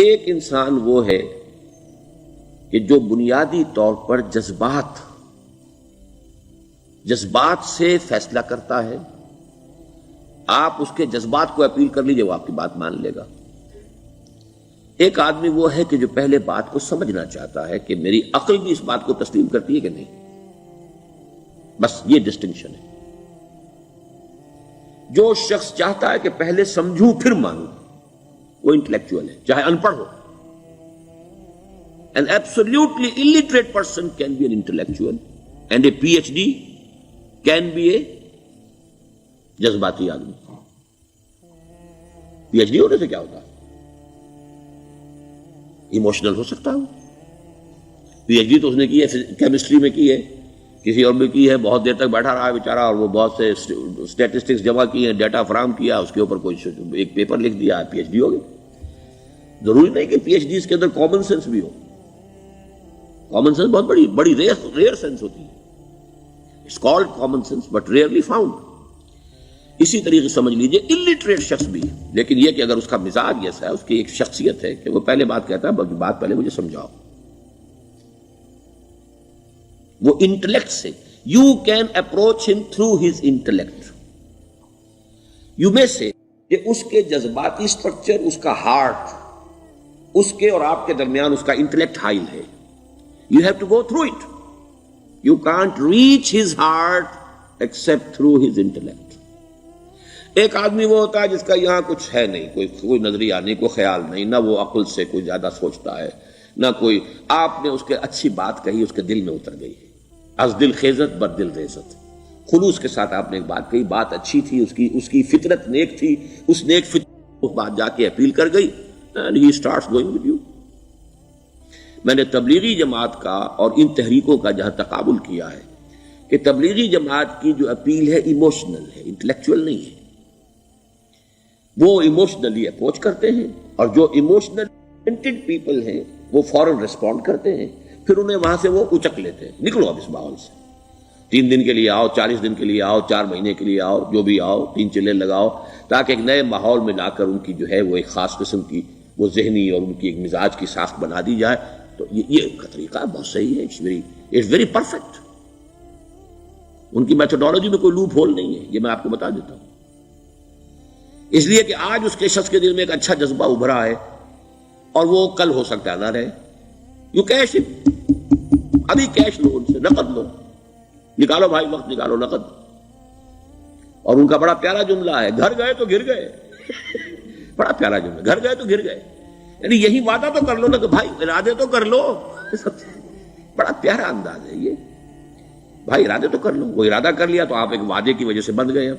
ایک انسان وہ ہے کہ جو بنیادی طور پر جذبات سے فیصلہ کرتا ہے. آپ اس کے جذبات کو اپیل کر لیجئے، وہ آپ کی بات مان لے گا. ایک آدمی وہ ہے کہ جو پہلے بات کو سمجھنا چاہتا ہے کہ میری عقل بھی اس بات کو تسلیم کرتی ہے کہ نہیں. بس یہ ڈسٹنکشن ہے. جو شخص چاہتا ہے کہ پہلے سمجھوں پھر مانوں، وہ انٹلیکچوئل ہے، چاہے ان پڑھ ہو. An absolutely illiterate person can be an intellectual and a PhD can be a جذباتی آدمی. پی ایچ ڈی ہونے سے کیا ہوتا ہے؟ ایموشنل ہو سکتا ہے. پی ایچ ڈی تو اس نے کی ہے کیمسٹری میں کی ہے، کسی اور میں کی ہے، بہت دیر تک بیٹھا رہا ہے بیچارہ، اور وہ بہت سے اسٹیٹسٹکس جمع کی ہیں، ڈیٹا فراہم کیا، اس کے اوپر کوئی ایک پیپر لکھ دیا، پی ایچ ڈی ہو گئی. ضروری نہیں کہ پی ایچ ڈی اس کے اندر کامن سینس بھی ہو. کامن سینس بہت بڑی ریئر سینس ہوتی ہے. It's called common sense but rarely found. اسی طریقے سے سمجھ لیجئے الٹریٹ شخص بھی ہے، لیکن یہ کہ اگر اس کا مزاج ایسا ہے، اس کی ایک شخصیت ہے کہ وہ پہلے بات کہتا ہے، بلکہ بات پہلے مجھے سمجھاؤ. وہ انٹلیکٹ سے یو کین اپروچ ہم تھرو ہز انٹلیکٹ. یو میں سے کہ اس کے جذباتی سٹرکچر، اس کا ہارٹ، اس کے اور آپ کے درمیان اس کا انٹلیکٹ حائل ہے. You have to go through it. You can't reach his heart except through his intellect. ایک آدمی وہ ہوتا ہے جس کا یہاں کچھ ہے نہیں، کوئی نظریہ نہیں، کوئی خیال نہیں، نہ وہ عقل سے کوئی زیادہ سوچتا ہے، نہ کوئی. آپ نے اس کے اچھی بات کہی، اس کے دل میں اتر گئی. از دل خیزت بر دل ریزت. خلوص کے ساتھ آپ نے ایک بات کہی، بات اچھی تھی، اس کی فطرت نیک تھی، اس نیک فطرت اس بات جا کے اپیل کر گئی. And he starts going with you. میں نے تبلیغی جماعت کا اور ان تحریکوں کا جہاں تقابل کیا ہے کہ تبلیغی جماعت کی جو اپیل ہے ایموشنل ہے، انٹلیکچوئل نہیں ہے. وہ ایموشنلی اپروچ کرتے ہیں، اور جو ایموشنل پیپل ہیں وہ فوراً ریسپونڈ کرتے ہیں، پھر انہیں وہاں سے وہ اچک لیتے ہیں. نکلو اب اس ماحول سے، 3 دن کے لیے آؤ، 40 دن کے لیے آؤ، 4 مہینے کے لیے آؤ، جو بھی آؤ، 3 چلے لگاؤ، تاکہ ایک نئے ماحول میں لا کر ان کی جو ہے وہ ایک خاص قسم کی وہ ذہنی اور ان کی ایک مزاج کی ساخت بنا دی جائے. تو یہ کا طریقہ بہت صحیح ہے. It's very perfect. ان کی میتھڈالوجی میں کوئی لوپ ہول نہیں ہے، یہ میں آپ کو بتا دیتا ہوں. اس لیے کہ آج اس کے شخص کے دل میں ایک اچھا جذبہ ابھرا ہے، اور وہ کل ہو سکتا ہے نہ رہے. یو کیش، ابھی کیش لو، ان سے نقد لو، نکالو بھائی، وقت نکالو، نقد. اور ان کا بڑا پیارا جملہ ہے، گھر گئے تو گر گئے. بڑا پیارا جملہ، گھر گئے تو گر گئے. یعنی یہی وعدہ تو کر لو نا کہ بھائی ارادے تو کر لو. بڑا پیارا انداز ہے یہ، بھائی ارادے تو کر لو. وہ ارادہ کر لیا تو آپ ایک وعدے کی وجہ سے بند گئے.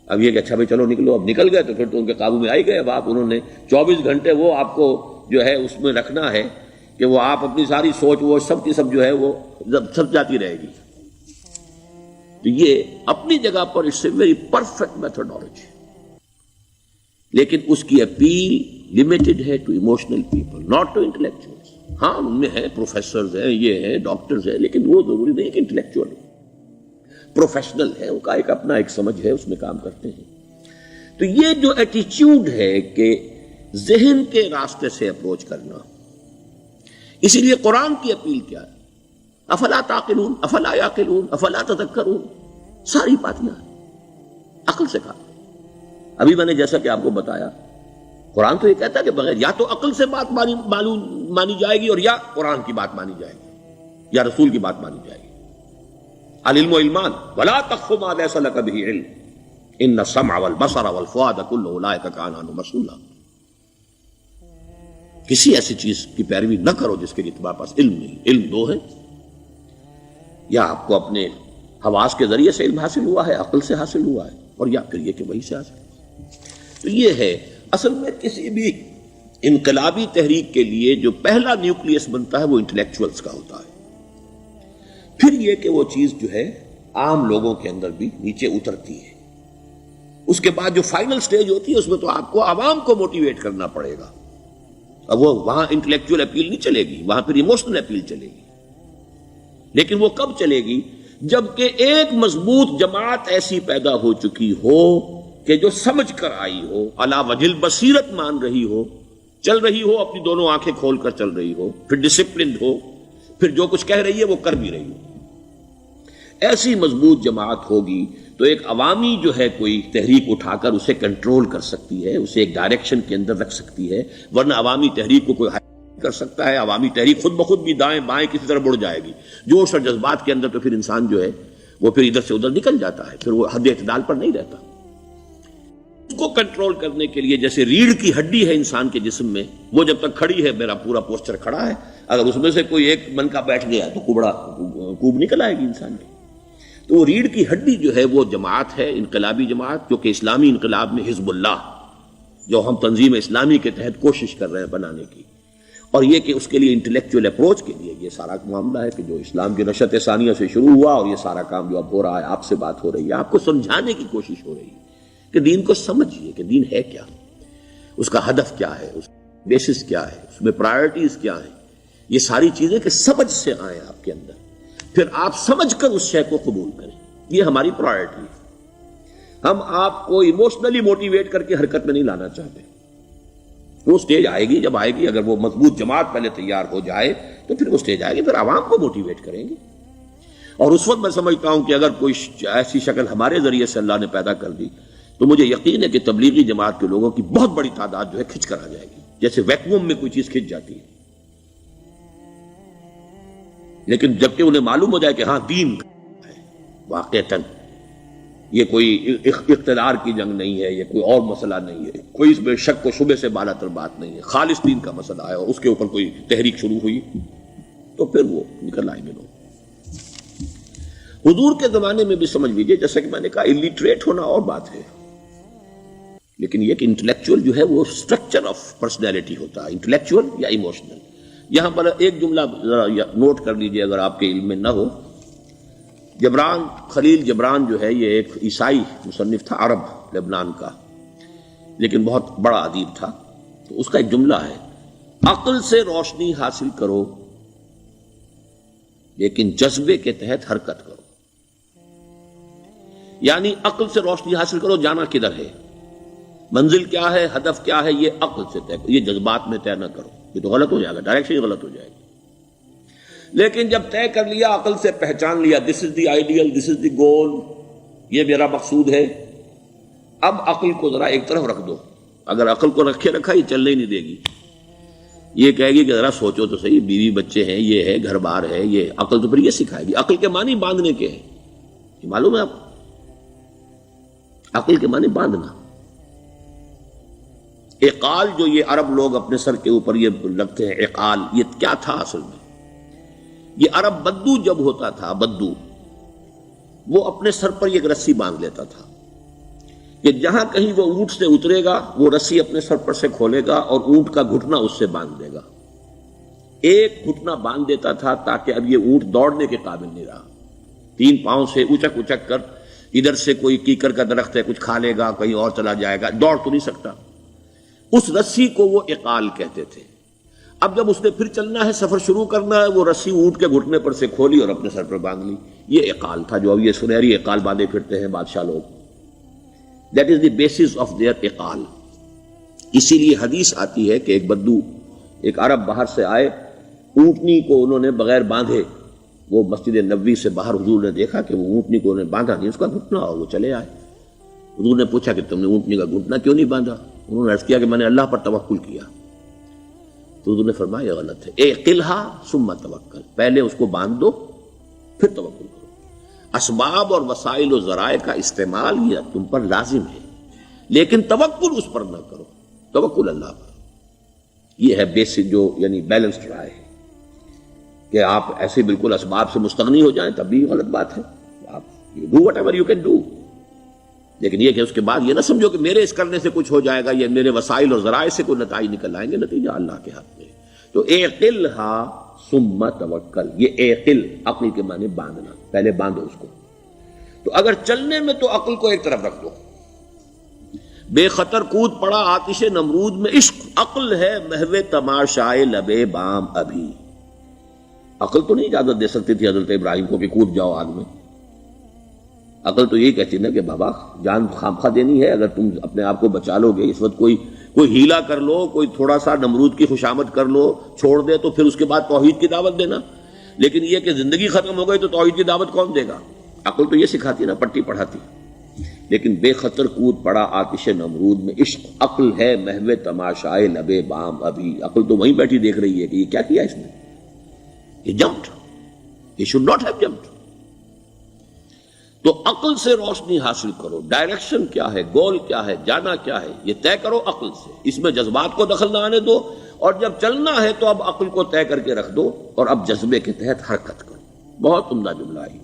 اب یہ کہ اچھا بھائی چلو نکلو، اب نکل گئے تو پھر تو ان کے قابو میں آئی گئے. اب آپ انہوں نے 24 گھنٹے وہ آپ کو جو ہے اس میں رکھنا ہے کہ وہ آپ اپنی ساری سوچ وہ سب کی سب جو ہے وہ سب جاتی رہے گی. تو یہ اپنی جگہ پر it's a very perfect methodology, لیکن اس کی اپیل لمیٹڈ ہے to emotional people, not to intellectuals. ہاں ان میں ہے پروفیسرز ہیں، یہ ہیں ڈاکٹرز ہیں، لیکن وہ ضروری نہیں کہ انٹلیکچوئل ہے. پروفیشنل ہے، ان کا ایک اپنا ایک سمجھ ہے، اس میں کام کرتے ہیں. تو یہ جو ایٹیچیوڈ ہے کہ ذہن کے راستے سے اپروچ کرنا، اسی لیے قرآن کی اپیل کیا ہے؟ افلا تعقلون، افلا یعقلون، افلا تذکرون. ساری باتیں عقل سے کہا. ابھی میں نے جیسا کہ آپ کو بتایا، قرآن تو یہ کہتا ہے کہ بغیر یا تو عقل سے بات مانی جائے گی، اور یا قرآن کی بات مانی جائے گی، یا رسول کی بات مانی جائے گی. العلم علمان ولا تخف ما ليس لك به علم ان السمع والبصر والفؤاد كل اولئك كان عنه مسؤولا. کسی ایسی چیز کی پیروی نہ کرو جس کے لیے تمہارے پاس علم نہیں. علم دو ہے، یا آپ کو اپنے حواس کے ذریعے سے علم حاصل ہوا ہے، عقل سے حاصل ہوا ہے، اور یا پھر یہ کہ وہی سے حاصل. تو یہ ہے اصل میں کسی بھی انقلابی تحریک کے لیے جو پہلا نیوکلیس بنتا ہے وہ انٹلیکچوئلز کا ہوتا ہے. پھر یہ کہ وہ چیز جو ہے عام لوگوں کے اندر بھی نیچے اترتی ہے. اس کے بعد جو فائنل سٹیج ہوتی ہے اس میں تو آپ کو عوام کو موٹیویٹ کرنا پڑے گا. اب وہ وہاں انٹلیکچوئل اپیل نہیں چلے گی، وہاں پھر ایموشنل اپیل چلے گی. لیکن وہ کب چلے گی؟ جبکہ ایک مضبوط جماعت ایسی پیدا ہو چکی ہو کہ جو سمجھ کر آئی ہو، علی وجہ البصیرت مان رہی ہو چل رہی ہو اپنی دونوں آنکھیں کھول کر چل رہی ہو، پھر ڈسپلنڈ ہو، پھر جو کچھ کہہ رہی ہے وہ کر بھی رہی ہو، ایسی مضبوط جماعت ہوگی تو ایک عوامی جو ہے کوئی تحریک اٹھا کر اسے کنٹرول کر سکتی ہے، اسے ایک ڈائریکشن کے اندر رکھ سکتی ہے، ورنہ عوامی تحریک کو کوئی کر سکتا ہے؟ عوامی تحریک خود بخود بھی دائیں بائیں کسی طرح بڑھ جائے گی، جوش اور جذبات کے اندر، تو پھر انسان جو ہے وہ پھر ادھر سے ادھر نکل جاتا ہے، پھر وہ حد اعتدال پر نہیں رہتا۔ اس کو کنٹرول کرنے کے لیے جیسے ریڑھ کی ہڈی ہے انسان کے جسم میں، وہ جب تک کھڑی ہے میرا پورا پوسچر کھڑا ہے، اگر اس میں سے کوئی ایک منکا بیٹھ گیا تو کوب نکل آئے گی انسان کی۔ تو وہ ریڑھ کی ہڈی جو ہے وہ جماعت ہے، انقلابی جماعت، جو کہ اسلامی انقلاب میں حزب اللہ، جو ہم تنظیم اسلامی کے تحت کوشش کر رہے ہیں بنانے کی، اور یہ کہ اس کے لیے انٹلیکچوئل اپروچ کے لیے یہ سارا معاملہ ہے کہ جو اسلام کی نشأت ثانیہ سے شروع ہوا، اور یہ سارا کام جو اب ہو رہا ہے، آپ سے بات ہو رہی ہے، آپ کو سمجھانے کی کوشش ہو رہی ہے کہ دین کو سمجھیے کہ دین ہے کیا، اس کا ہدف کیا ہے، اس کا بیسس کیا ہے، اس میں پرائرٹیز کیا ہیں، یہ ساری چیزیں کہ سمجھ سے آئیں آپ کے اندر، پھر آپ سمجھ کر اس شے کو قبول کریں، یہ ہماری پرائرٹی ہے۔ ہم آپ کو ایموشنلی موٹیویٹ کر کے حرکت میں نہیں لانا چاہتے، وہ سٹیج آئے گی، جب آئے گی، اگر وہ مضبوط جماعت پہلے تیار ہو جائے تو پھر وہ سٹیج آئے گی، پھر عوام کو موٹیویٹ کریں گے۔ اور اس وقت میں سمجھتا ہوں کہ اگر کوئی ایسی شکل ہمارے ذریعے سے اللہ نے پیدا کر دی تو مجھے یقین ہے کہ تبلیغی جماعت کے لوگوں کی بہت بڑی تعداد جو ہے کھنچ کر آ جائے گی، جیسے ویکیوم میں کوئی چیز کھنچ جاتی ہے۔ لیکن جبکہ انہیں معلوم ہو جائے کہ ہاں دین ہے، واقعتاً یہ کوئی اقتدار کی جنگ نہیں ہے، یہ کوئی اور مسئلہ نہیں ہے، کوئی اس میں شک و شبے سے بالا تر بات نہیں ہے، خالص دین کا مسئلہ ہے، اور اس کے اوپر کوئی تحریک شروع ہوئی تو پھر وہ نکل آئیں گے لوگ۔ حضور کے زمانے میں بھی سمجھ لیجیے، جیسا کہ میں نے کہا، الٹریٹ ہونا اور بات ہے، لیکن یہ کہ انٹلیکچوئل جو ہے وہ اسٹرکچر آف پرسنالٹی ہوتا ہے، انٹلیکچوئل یا ایموشنل۔ یہاں پر ایک جملہ ذرا نوٹ کر لیجیے اگر آپ کے علم میں نہ ہو، جبران، خلیل جبران جو ہے یہ ایک عیسائی مصنف تھا، عرب لبنان کا، لیکن بہت بڑا ادیب تھا۔ تو اس کا ایک جملہ ہے، عقل سے روشنی حاصل کرو لیکن جذبے کے تحت حرکت کرو۔ یعنی عقل سے روشنی حاصل کرو، جانا کدھر ہے، منزل کیا ہے، ہدف کیا ہے، یہ عقل سے طے کرو، یہ جذبات میں طے نہ کرو، یہ تو غلط ہو جائے گا، ڈائریکشن غلط ہو جائے گی۔ لیکن جب طے کر لیا، عقل سے پہچان لیا، دس از دی آئیڈیل، دس از دی گول، یہ میرا مقصود ہے، اب عقل کو ذرا ایک طرف رکھ دو۔ اگر عقل کو رکھے رکھا یہ چلنے ہی نہیں دے گی، یہ کہے گی کہ ذرا سوچو تو صحیح، بیوی بچے ہیں، یہ ہے، گھر بار ہے، یہ عقل تو پھر یہ سکھائے گی۔ عقل کے معنی باندھنے کے ہیں، یہ معلوم ہے آپ کو؟ عقل کے معنی باندھنا۔ اقال جو یہ عرب لوگ اپنے سر کے اوپر یہ لگتے ہیں، اقال، یہ کیا تھا اصل میں؟ یہ عرب بدو جب ہوتا تھا، بدو وہ اپنے سر پر ایک رسی باندھ لیتا تھا کہ جہاں کہیں وہ اونٹ سے اترے گا وہ رسی اپنے سر پر سے کھولے گا اور اونٹ کا گھٹنا اس سے باندھ دے گا۔ ایک گھٹنا باندھ دیتا تھا تاکہ اب یہ اونٹ دوڑنے کے قابل نہیں رہا، 3 پاؤں سے اچک اچک کر، ادھر سے کوئی کیکر کا درخت ہے کچھ کھا لے گا، کہیں اور چلا جائے گا، دوڑ تو نہیں سکتا۔ اس رسی کو وہ اقال کہتے تھے۔ اب جب اس نے پھر چلنا ہے، سفر شروع کرنا ہے، وہ رسی اونٹ کے گھٹنے پر سے کھولی اور اپنے سر پر باندھ لی، یہ اقال تھا، جو اب یہ سنہری اقال باندھے پھرتے ہیں بادشاہ لوگ۔ That is the basis of their اقال۔ اسی لیے حدیث آتی ہے کہ ایک بدو، ایک عرب باہر سے آئے، اونٹنی کو انہوں نے بغیر باندھے، وہ مسجد نبوی سے باہر حضور نے دیکھا کہ وہ اونٹنی کو انہوں نے باندھا نہیں، اس کا گھٹنا، اور وہ چلے آئے۔ حضور نے پوچھا کہ تم نے اونٹنی کا گھٹنا کیوں نہیں باندھا؟ انہوں نے عرض کیا کہ میں نے اللہ پر توکل کیا۔ تو حضور نے فرمایا یہ غلط ہے، اعقلھا ثم توکل، پہلے اس کو باندھ دو پھر توکل کرو۔ اسباب اور وسائل و ذرائع کا استعمال یہ تم پر لازم ہے، لیکن توکل اس پر نہ کرو، توکل اللہ پر۔ یہ ہے بیسک جو یعنی بیلنسڈ رائے ہے کہ آپ ایسے بالکل اسباب سے مستغنی ہو جائیں تب بھی غلط بات ہے۔ آپ do what ever you can do, لیکن یہ کہ اس کے بعد یہ نہ سمجھو کہ میرے اس کرنے سے کچھ ہو جائے گا، یہ میرے وسائل اور ذرائع سے کوئی نتائج نکل آئیں گے، نتیجہ اللہ کے ہاتھ میں۔ تو اعقلھا ثم توکل، یہ اعقل، عقل کے معنی باندھنا، پہلے باندھو اس کو۔ تو اگر چلنے میں تو عقل کو ایک طرف رکھ دو، بے خطر کود پڑا آتش نمرود میں عشق، عقل ہے محو تماشائے لبے بام ابھی۔ عقل تو نہیں اجازت دے سکتی تھی حضرت ابراہیم کو کہ کود جاؤ آگ میں، عقل تو یہی کہتی نا کہ بابا جان خامخواہ دینی ہے، اگر تم اپنے آپ کو بچا لو گے، اس وقت کوئی ہیلا کر لو، کوئی تھوڑا سا نمرود کی خوشامد کر لو، چھوڑ دے تو پھر اس کے بعد توحید کی دعوت دینا. لیکن یہ کہ زندگی ختم ہو گئی تو توحید کی دعوت کون دے گا؟ عقل تو یہ سکھاتی نا، پٹی پڑھاتی. لیکن بے خطر کود پڑا آتش نمرود میں عشق. عقل ہے محو تماشائے لبے بام ابھی. عقل تو وہیں بیٹھی دیکھ رہی ہے کہ یہ کیا کیا اس نے، یہ جمپڈ، یہ شوڈ ناٹ ہیو جمپڈ. تو عقل سے روشنی حاصل کرو. ڈائریکشن کیا ہے، گول کیا ہے، جانا کیا ہے، یہ طے کرو عقل سے. اس میں جذبات کو دخل نہ آنے دو، اور جب چلنا ہے تو اب عقل کو طے کر کے رکھ دو، اور اب جذبے کے تحت حرکت کرو. بہت عمدہ جملہ ہے.